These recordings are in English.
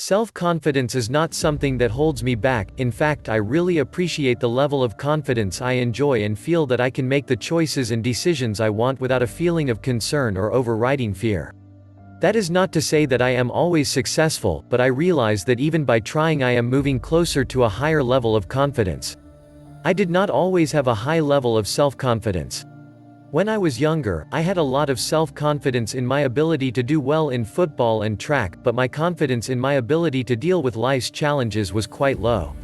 Self-confidence is not something that holds me back. In fact, I really appreciate the level of confidence I enjoy and feel that I can make the choices and decisions I want without a feeling of concern or overriding fear. That is not to say that I am always successful, but I realize that even by trying I am moving closer to a higher level of confidence. I did not always have a high level of self-confidence. When I was younger, I had a lot of self-confidence in my ability to do well in football and track, but my confidence in my ability to deal with life's challenges was quite low.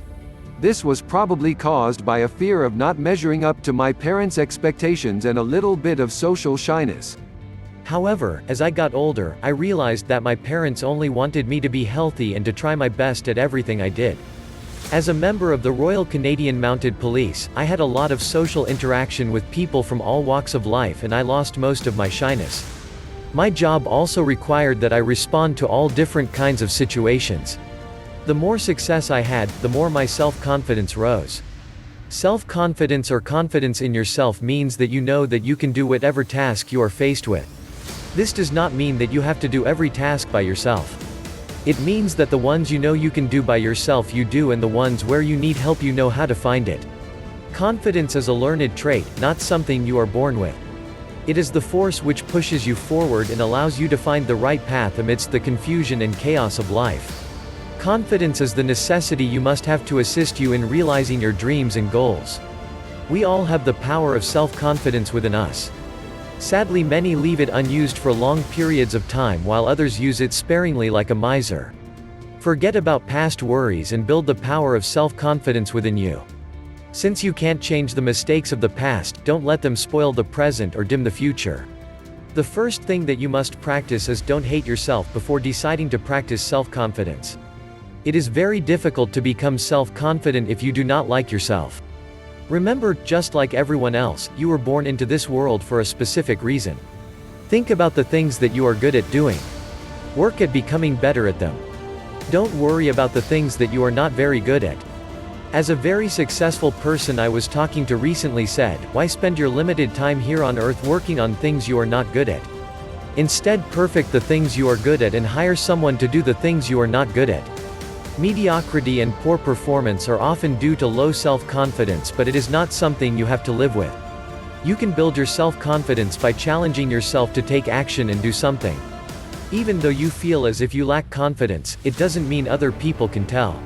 This was probably caused by a fear of not measuring up to my parents' expectations and a little bit of social shyness. However, as I got older, I realized that my parents only wanted me to be healthy and to try my best at everything I did. As a member of the Royal Canadian Mounted Police, I had a lot of social interaction with people from all walks of life and I lost most of my shyness. My job also required that I respond to all different kinds of situations. The more success I had, the more my self-confidence rose. Self-confidence or confidence in yourself means that you know that you can do whatever task you are faced with. This does not mean that you have to do every task by yourself. It means that the ones you know you can do by yourself you do, and the ones where you need help you know how to find it. Confidence is a learned trait, not something you are born with. It is the force which pushes you forward and allows you to find the right path amidst the confusion and chaos of life. Confidence is the necessity you must have to assist you in realizing your dreams and goals. We all have the power of self-confidence within us. Sadly, many leave it unused for long periods of time while others use it sparingly like a miser. Forget about past worries and build the power of self-confidence within you. Since you can't change the mistakes of the past, don't let them spoil the present or dim the future. The first thing that you must practice is don't hate yourself before deciding to practice self-confidence. It is very difficult to become self-confident if you do not like yourself. Remember, just like everyone else, you were born into this world for a specific reason. Think about the things that you are good at doing. Work at becoming better at them. Don't worry about the things that you are not very good at. As a very successful person I was talking to recently said, why spend your limited time here on earth working on things you are not good at? Instead, perfect the things you are good at and hire someone to do the things you are not good at. Mediocrity and poor performance are often due to low self-confidence, but it is not something you have to live with. You can build your self-confidence by challenging yourself to take action and do something. Even though you feel as if you lack confidence, it doesn't mean other people can tell.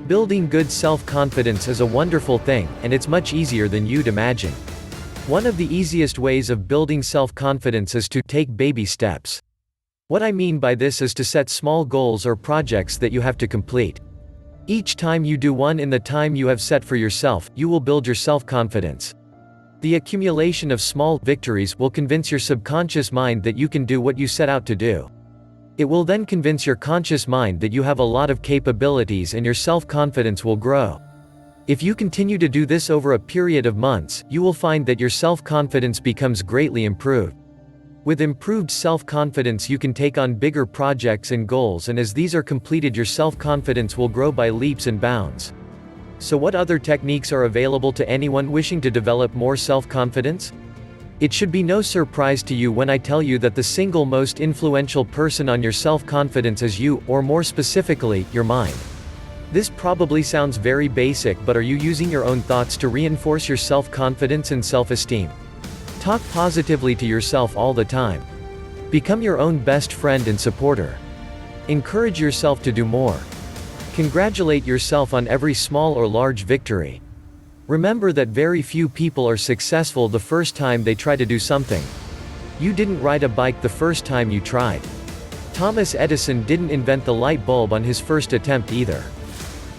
Building good self-confidence is a wonderful thing, and it's much easier than you'd imagine. One of the easiest ways of building self-confidence is to take baby steps. What I mean by this is to set small goals or projects that you have to complete. Each time you do one in the time you have set for yourself, you will build your self-confidence. The accumulation of small victories will convince your subconscious mind that you can do what you set out to do. It will then convince your conscious mind that you have a lot of capabilities and your self-confidence will grow. If you continue to do this over a period of months, you will find that your self-confidence becomes greatly improved. With improved self-confidence you can take on bigger projects and goals, and as these are completed your self-confidence will grow by leaps and bounds. So what other techniques are available to anyone wishing to develop more self-confidence? It should be no surprise to you when I tell you that the single most influential person on your self-confidence is you, or more specifically, your mind. This probably sounds very basic, but are you using your own thoughts to reinforce your self-confidence and self-esteem? Talk positively to yourself all the time. Become your own best friend and supporter. Encourage yourself to do more. Congratulate yourself on every small or large victory. Remember that very few people are successful the first time they try to do something. You didn't ride a bike the first time you tried. Thomas Edison didn't invent the light bulb on his first attempt either.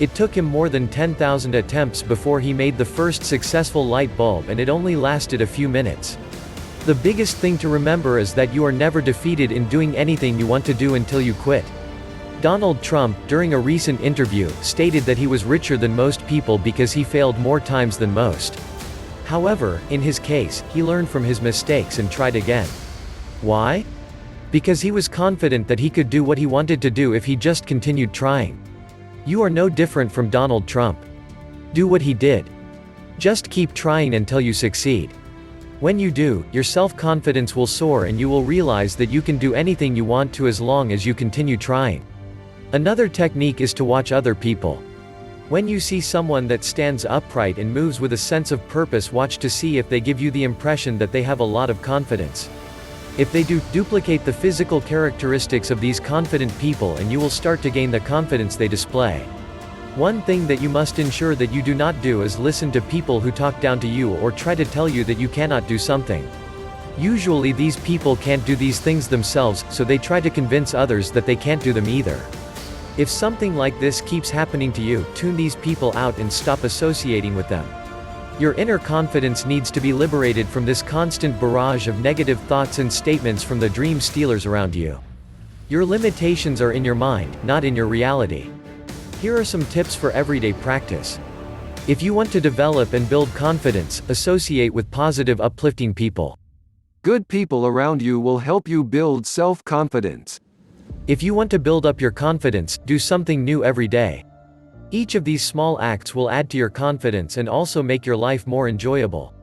It took him more than 10,000 attempts before he made the first successful light bulb, and it only lasted a few minutes. The biggest thing to remember is that you are never defeated in doing anything you want to do until you quit. Donald Trump, during a recent interview, stated that he was richer than most people because he failed more times than most. However, in his case, he learned from his mistakes and tried again. Why? Because he was confident that he could do what he wanted to do if he just continued trying. You are no different from Donald Trump. Do what he did. Just keep trying until you succeed. When you do, your self-confidence will soar and you will realize that you can do anything you want to as long as you continue trying. Another technique is to watch other people. When you see someone that stands upright and moves with a sense of purpose, watch to see if they give you the impression that they have a lot of confidence. If they do, duplicate the physical characteristics of these confident people and you will start to gain the confidence they display. One thing that you must ensure that you do not do is listen to people who talk down to you or try to tell you that you cannot do something. Usually these people can't do these things themselves, so they try to convince others that they can't do them either. If something like this keeps happening to you, tune these people out and stop associating with them. Your inner confidence needs to be liberated from this constant barrage of negative thoughts and statements from the dream stealers around you. Your limitations are in your mind, not in your reality. Here are some tips for everyday practice. If you want to develop and build confidence, associate with positive, uplifting people. Good people around you will help you build self-confidence. If you want to build up your confidence, do something new every day. Each of these small acts will add to your confidence and also make your life more enjoyable.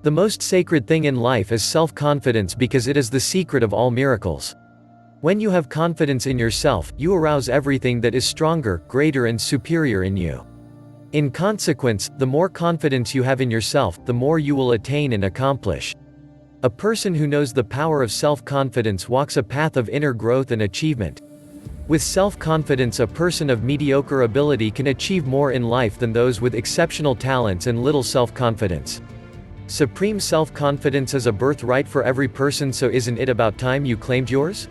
The most sacred thing in life is self-confidence because it is the secret of all miracles. When you have confidence in yourself, you arouse everything that is stronger, greater and superior in you. In consequence, the more confidence you have in yourself, the more you will attain and accomplish. A person who knows the power of self-confidence walks a path of inner growth and achievement. With self-confidence, a person of mediocre ability can achieve more in life than those with exceptional talents and little self-confidence. Supreme self-confidence is a birthright for every person, so isn't it about time you claimed yours?